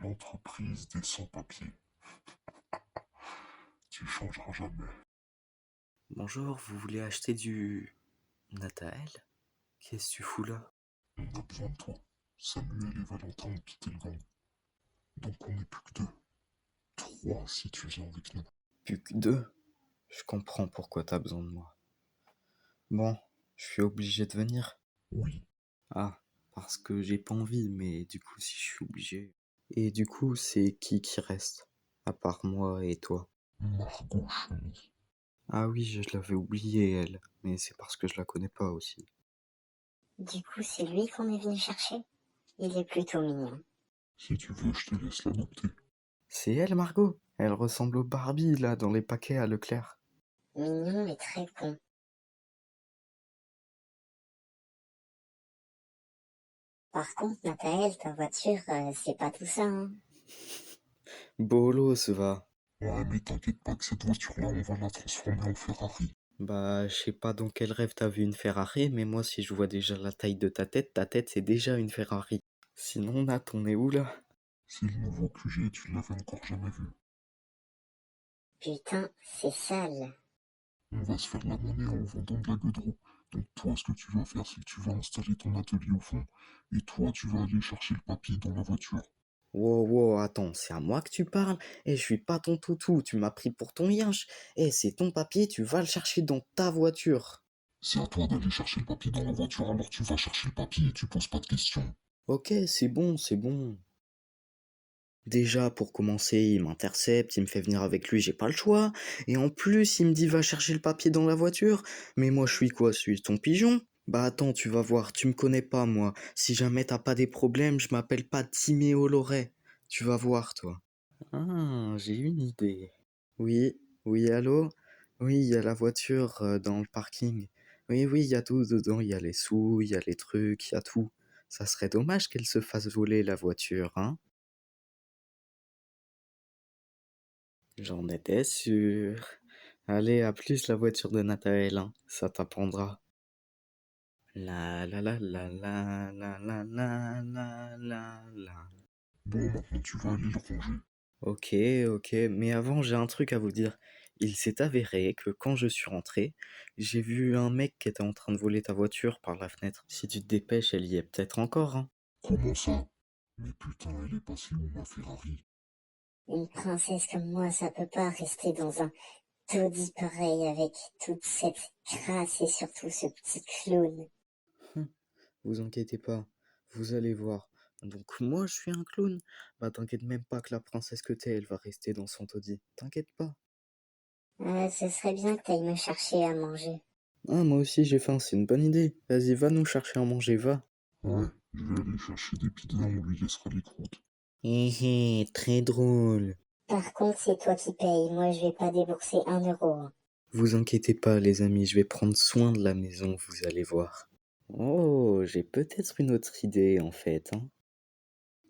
l'entreprise des sans-papiers. Tu changeras jamais. Bonjour, vous voulez acheter du... Nathael? Qu'est-ce que tu fous là? On a besoin de toi. Samuel et Valentin ont quitté le gang. Donc on n'est plus que deux. Trois si tu viens avec nous. Plus que deux? Je comprends pourquoi t'as besoin de moi. Bon, je suis obligé de venir. Oui, Ah, parce que j'ai pas envie, mais du coup, si je suis obligé... Et du coup, c'est qui reste? À part moi et toi. Margot Chemise. Ah oui, je l'avais oublié, elle. Mais c'est parce que je la connais pas aussi. Du coup, c'est lui qu'on est venu chercher. Il est plutôt mignon. Si tu veux, je te laisse l'adopter. C'est elle, Margot? Elle ressemble au Barbie, là, dans les paquets à Leclerc. Mignon mais très con. Par contre, Nathael, ta voiture, c'est pas tout ça, hein. Bolos, va. Ouais, mais t'inquiète pas que cette voiture-là, on va la transformer en Ferrari. Bah, je sais pas dans quel rêve t'as vu une Ferrari, mais moi, si je vois déjà la taille de ta tête, c'est déjà une Ferrari. Sinon, Nat, on est où là? C'est le nouveau QG, tu l'avais encore jamais vu. Putain, c'est sale. On va se faire la monnaie en vendant de la goudron. Donc toi, ce que tu vas faire, c'est que tu vas installer ton atelier au fond. Et toi, tu vas aller chercher le papier dans la voiture. Wow, wow, attends, c'est à moi que tu parles? Eh, je suis pas ton toutou, tu m'as pris pour ton yinche. Eh, c'est ton papier, tu vas le chercher dans ta voiture. C'est à toi d'aller chercher le papier dans la voiture, alors tu vas chercher le papier et tu poses pas de questions. Ok, c'est bon, c'est bon. Déjà, pour commencer, il m'intercepte, il me fait venir avec lui, j'ai pas le choix. Et en plus, il me dit va chercher le papier dans la voiture. Mais moi, je suis quoi? Je suis ton pigeon? Bah attends, tu vas voir, tu me connais pas, moi. Si jamais t'as pas des problèmes, je m'appelle pas Timéo Loret. Tu vas voir, toi. Ah, j'ai une idée. Oui, oui, allô? Oui, il y a la voiture dans le parking. Oui, oui, il y a tout dedans, il y a les sous, il y a les trucs, il y a tout. Ça serait dommage qu'elle se fasse voler la voiture, hein? J'en étais sûr. Allez, à plus la voiture de Nathael, hein. Ça t'apprendra. La la la la la la la la la la la. Bon, maintenant tu vas aller le ranger. Ok, ok, mais avant j'ai un truc à vous dire. Il s'est avéré que quand je suis rentré, j'ai vu un mec qui était en train de voler ta voiture par la fenêtre. Si tu te dépêches, elle y est peut-être encore, hein. Comment ça? Mais putain, elle est passée où ma Ferrari? Une princesse comme moi, ça peut pas rester dans un taudis pareil avec toute cette crasse et surtout ce petit clown. Vous inquiétez pas, vous allez voir. Donc moi je suis un clown? Bah t'inquiète même pas que la princesse que t'es, elle va rester dans son taudis. T'inquiète pas. Ce serait bien que t'ailles me chercher à manger. Ah, moi aussi j'ai faim, c'est une bonne idée. Vas-y, va nous chercher à manger, va. Ouais, je vais aller chercher des pizzas, on lui laissera les croûtes. Hé hé, très drôle. Par contre, c'est toi qui payes. Moi, je vais pas débourser 1 euro, hein. Vous inquiétez pas les amis, je vais prendre soin de la maison, vous allez voir. Oh, j'ai peut-être une autre idée en fait, hein.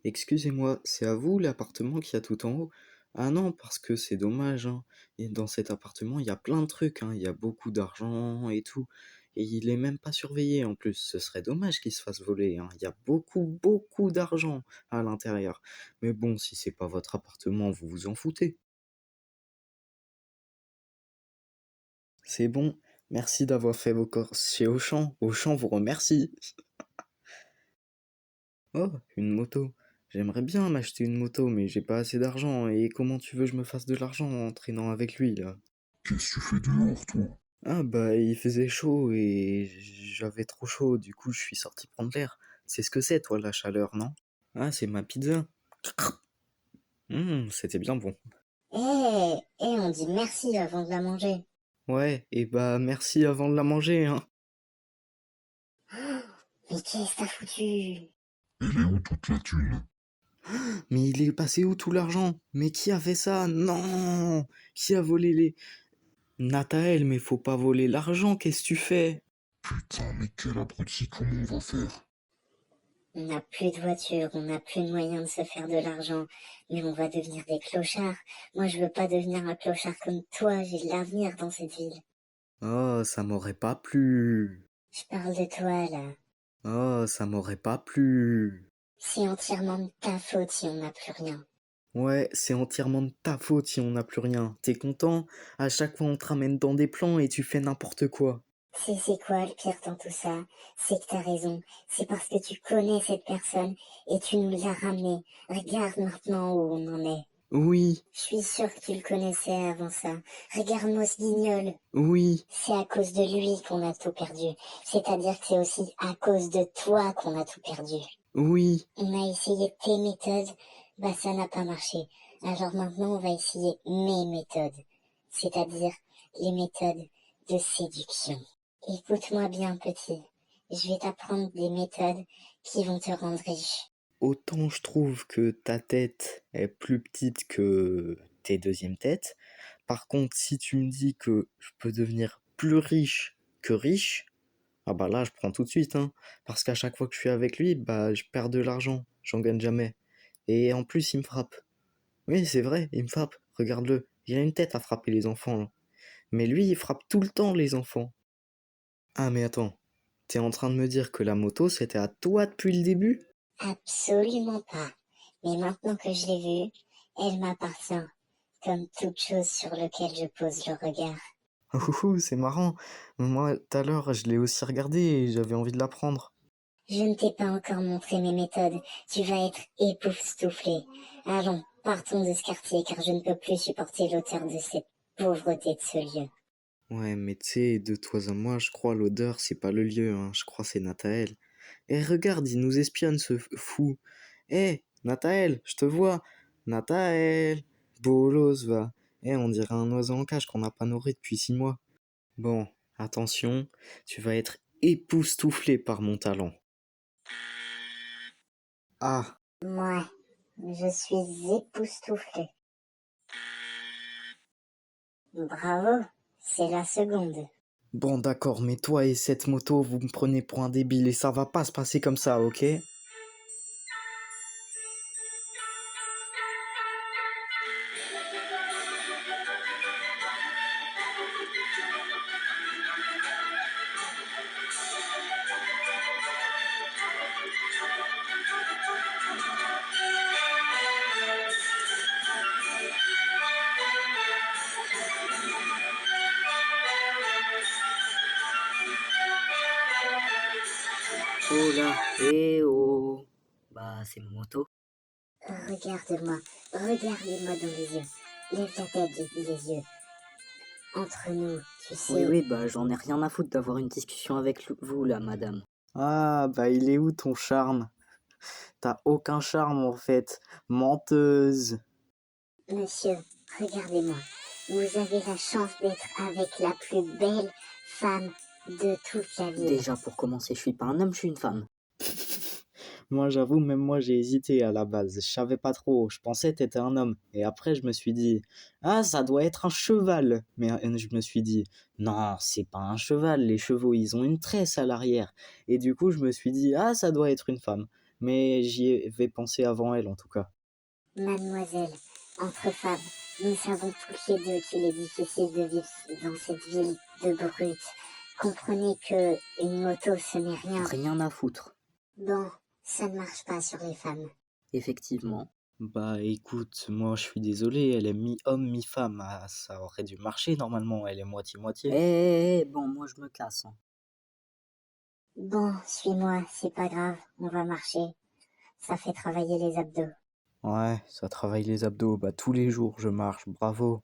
Excusez-moi, c'est à vous l'appartement qui a tout en haut? Ah non, parce que c'est dommage, hein. Et dans cet appartement, il y a plein de trucs, hein. Il y a beaucoup d'argent et tout. Et il est même pas surveillé en plus. Ce serait dommage qu'il se fasse voler, hein. Il y a beaucoup, beaucoup d'argent à l'intérieur. Mais bon, si c'est pas votre appartement, vous vous en foutez. C'est bon. Merci d'avoir fait vos courses chez Auchan. Auchan vous remercie. Oh, une moto. J'aimerais bien m'acheter une moto, mais j'ai pas assez d'argent. Et comment tu veux que je me fasse de l'argent en traînant avec lui, là? Qu'est-ce que tu fais dehors, toi? Ah bah, il faisait chaud et j'avais trop chaud, du coup je suis sorti prendre l'air. C'est ce que c'est, toi, la chaleur, non? Ah, c'est ma pizza. C'était bien bon. On dit merci avant de la manger. Ouais, et bah merci avant de la manger, hein. Mais qu'est-ce que t'as foutu? Elle est où toute la thune? Mais il est passé où tout l'argent? Mais qui a fait ça? Non! Qui a volé les... Nathael, mais faut pas voler l'argent, qu'est-ce que tu fais? Putain, mais quel abruti, comment on va faire? On n'a plus de voiture, on n'a plus de moyens de se faire de l'argent, mais on va devenir des clochards. Moi, je veux pas devenir un clochard comme toi, j'ai de l'avenir dans cette ville. Oh, ça m'aurait pas plu. Je parle de toi, là. Oh, ça m'aurait pas plu. C'est entièrement de ta faute si on n'a plus rien. Ouais, c'est entièrement de ta faute si on n'a plus rien. T'es content? À chaque fois on te ramène dans des plans et tu fais n'importe quoi. C'est quoi le pire dans tout ça? C'est que t'as raison. C'est parce que tu connais cette personne et tu nous l'as ramenée. Regarde maintenant où on en est. Oui, Je suis sûre que tu le connaissais avant ça. Regarde-moi ce guignol. oui, C'est à cause de lui qu'on a tout perdu. C'est-à-dire que c'est aussi à cause de toi qu'on a tout perdu. oui. On a essayé tes méthodes, bah ça n'a pas marché. Alors maintenant on va essayer mes méthodes. C'est-à-dire les méthodes de séduction. Écoute-moi bien petit. Je vais t'apprendre des méthodes qui vont te rendre riche. Autant je trouve que ta tête est plus petite que tes deuxièmes têtes. Par contre, si tu me dis que je peux devenir plus riche que riche, ah bah là, je prends tout de suite, hein. Parce qu'à chaque fois que je suis avec lui, bah je perds de l'argent, j'en gagne jamais. Et en plus, il me frappe. Oui, c'est vrai, il me frappe. Regarde-le. Il a une tête à frapper les enfants, là. Mais lui, il frappe tout le temps les enfants. Ah, mais attends. T'es en train de me dire que la moto, c'était à toi depuis le début? Absolument pas. Mais maintenant que je l'ai vue, elle m'appartient. Comme toute chose sur laquelle je pose le regard. Ouhou, c'est marrant. Moi, tout à l'heure, je l'ai aussi regardé et j'avais envie de la prendre. Je ne t'ai pas encore montré mes méthodes. Tu vas être époustouflé. Allons, partons de ce quartier car je ne peux plus supporter l'odeur de cette pauvreté de ce lieu. Ouais, mais tu sais, de toi à moi, je crois l'odeur, c'est pas le lieu, hein. Je crois c'est Nathaël. Eh, regarde, il nous espionne, ce fou. Eh, Nathaël, je te vois. Nathaël, bolos, va. Eh, on dirait un oiseau en cage qu'on n'a pas nourri depuis 6 mois. Bon, attention, tu vas être époustouflé par mon talent. Ah, Moi, je suis époustouflé. Bravo, c'est la seconde. bon d'accord, mais toi et cette moto, vous me prenez pour un débile et ça va pas se passer comme ça, ok? Oh là, eh oh. Bah, c'est ma moto. Regarde-moi, regarde-moi dans les yeux. Lève la tête, j'ai dit les yeux. Entre nous, tu Oui, sais. oui, bah, j'en ai rien à foutre d'avoir une discussion avec vous, là, madame. Ah, bah il est où ton charme? T'as aucun charme en fait. Menteuse. Monsieur, regardez-moi. Vous avez la chance d'être avec la plus belle femme de toute la ville. Déjà, pour commencer, je suis pas un homme, je suis une femme. Moi j'avoue, même moi j'ai hésité à la base. Je savais pas trop. Je pensais que t'étais un homme. Et après je me suis dit, ah ça doit être un cheval. Mais je me suis dit, non, c'est pas un cheval. Les chevaux ils ont une tresse à l'arrière. Et du coup je me suis dit, ah ça doit être une femme. Mais j'y avais pensé avant elle en tout cas. Mademoiselle, entre femmes, nous savons toutes les deux qu'il est difficile de vivre dans cette ville de brutes. Comprenez que une moto, ce n'est rien. Rien à foutre. Bon, ça ne marche pas sur les femmes. Effectivement. Bah écoute, moi je suis désolé, elle est mi-homme, mi-femme. Ah, ça aurait dû marcher normalement, elle est moitié-moitié. Bon, moi, je me casse, hein. Bon, suis-moi, c'est pas grave, on va marcher. Ça fait travailler les abdos. Ouais, ça travaille les abdos. Bah tous les jours je marche, bravo.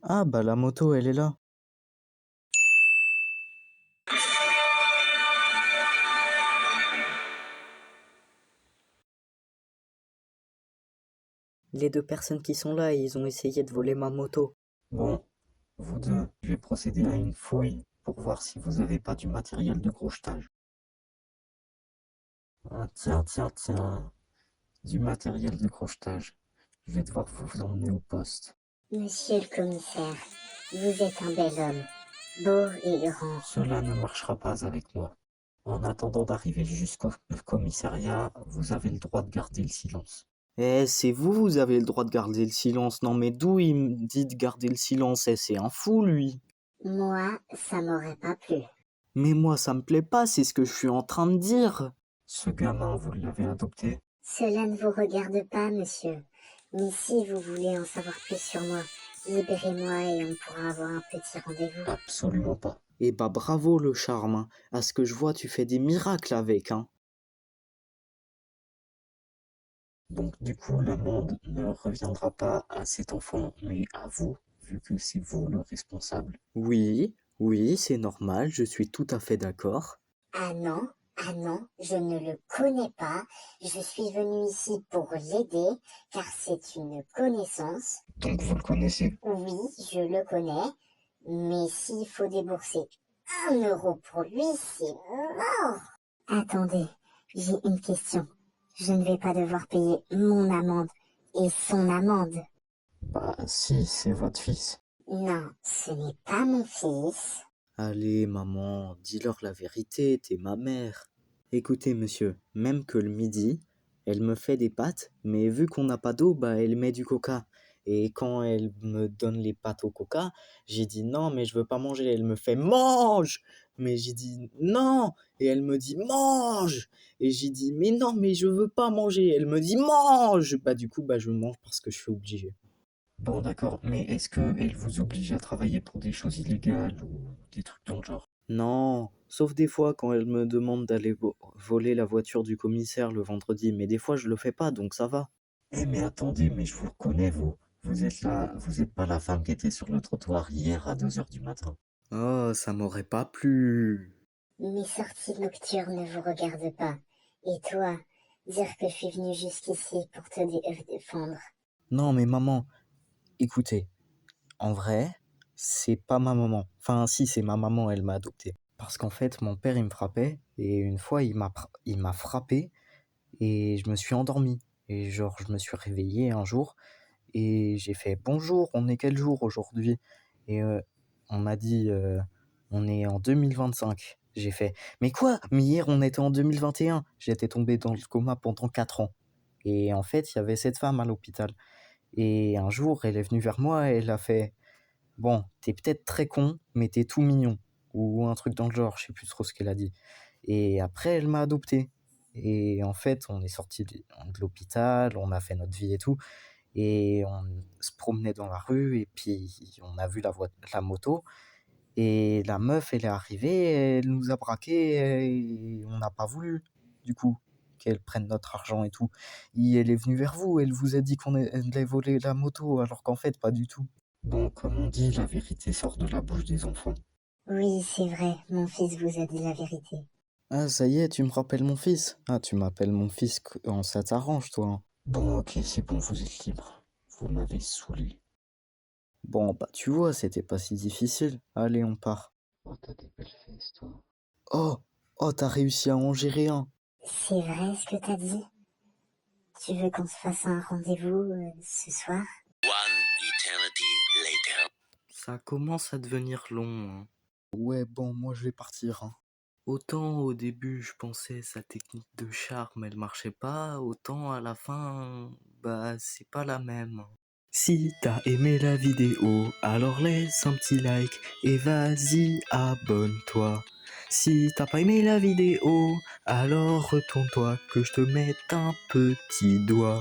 Ah bah la moto elle est là. Les deux personnes qui sont là, ils ont essayé de voler ma moto. Bon, vous deux, je vais procéder à une fouille pour voir si vous n'avez pas du matériel de crochetage. Ah, tiens, tiens, tiens. Du matériel de crochetage. Je vais devoir vous emmener au poste. Monsieur le commissaire, vous êtes un bel homme, beau et grand. Cela ne marchera pas avec moi. En attendant d'arriver jusqu'au commissariat, vous avez le droit de garder le silence. Eh, c'est vous, vous avez le droit de garder le silence. Non mais d'où il me dit de garder le silence? Eh, c'est un fou lui. Moi, ça m'aurait pas plu. Mais moi ça me plaît pas, c'est ce que je suis en train de dire. Ce gamin, vous l'avez adopté? Cela ne vous regarde pas, monsieur. Mais si vous voulez en savoir plus sur moi, libérez-moi et on pourra avoir un petit rendez-vous. Absolument pas. Eh bah bravo le charme, hein. À ce que je vois, tu fais des miracles avec, hein. Donc du coup, l'amende ne reviendra pas à cet enfant, mais à vous, vu que c'est vous le responsable. Oui, oui, c'est normal, je suis tout à fait d'accord. Ah non, je ne le connais pas. Je suis venue ici pour l'aider, car c'est une connaissance. Donc vous le connaissez? Oui, je le connais, mais s'il faut débourser 1 euro pour lui, c'est mort. Attendez, j'ai une question. Je ne vais pas devoir payer mon amende et son amende. Bah si, c'est votre fils. Non, ce n'est pas mon fils. Allez, maman, dis-leur la vérité, t'es ma mère. Écoutez, monsieur, même que le midi, elle me fait des pâtes, mais vu qu'on n'a pas d'eau, bah elle met du coca. Et quand elle me donne les pâtes au coca, j'ai dit non, mais je veux pas manger. Elle me fait mange! Mais j'ai dit non! Et elle me dit mange! Et j'ai dit mais non, mais je veux pas manger. Elle me dit mange! Bah du coup, bah je mange parce que je suis obligé. Bon d'accord, mais est-ce qu'elle vous oblige à travailler pour des choses illégales ou des trucs dans le genre? Non, sauf des fois quand elle me demande d'aller voler la voiture du commissaire le vendredi, mais des fois je le fais pas, donc ça va. Eh mais attendez, mais je vous reconnais, vous. Vous êtes là, vous êtes pas la femme qui était sur le trottoir hier à 2 heures du matin. Oh, ça m'aurait pas plu. Mes sorties nocturnes ne vous regardent pas. Et toi, dire que je suis venue jusqu'ici pour te défendre. Non, mais maman, écoutez, en vrai, c'est pas ma maman. Enfin, si, c'est ma maman, elle m'a adopté. Parce qu'en fait, mon père, il me frappait, et une fois, il m'a frappé, et je me suis endormi. Et genre, je me suis réveillé un jour, et j'ai fait bonjour, on est quel jour aujourd'hui? Et on m'a dit on est en 2025. J'ai fait mais quoi? Mais hier on était en 2021. J'étais tombé dans le coma pendant 4 ans. Et en fait, il y avait cette femme à l'hôpital. Et un jour, elle est venue vers moi et elle a fait bon, t'es peut-être très con, mais t'es tout mignon. Ou un truc dans le genre, je sais plus trop ce qu'elle a dit. Et après, elle m'a adopté. Et en fait, on est sorti de l'hôpital, on a fait notre vie et tout. Et on se promenait dans la rue et puis on a vu la moto et la meuf, elle est arrivée, elle nous a braqués et on n'a pas voulu, du coup, qu'elle prenne notre argent et tout. Et elle est venue vers vous, elle vous a dit elle allait voler la moto, alors qu'en fait, pas du tout. Bon, comme on dit, la vérité sort de la bouche des enfants. Oui, c'est vrai, mon fils vous a dit la vérité. Ah, ça y est, tu me rappelles mon fils. Ah, tu m'appelles mon fils quand ça t'arrange, toi, hein. Bon, ok, c'est bon, vous êtes libre. Vous m'avez saoulé. Bon, bah, tu vois, c'était pas si difficile. Allez, on part. Oh, t'as des belles fesses, toi. Oh, oh, t'as réussi à en gérer un. C'est vrai ce que t'as dit? Tu veux qu'on se fasse un rendez-vous ce soir? Ça commence à devenir long, hein. Ouais, bon, moi je vais partir, hein. Autant au début je pensais sa technique de charme elle marchait pas, autant à la fin, bah c'est pas la même. Si t'as aimé la vidéo, alors laisse un petit like et vas-y abonne-toi. Si t'as pas aimé la vidéo, alors retourne-toi que je te mette un petit doigt.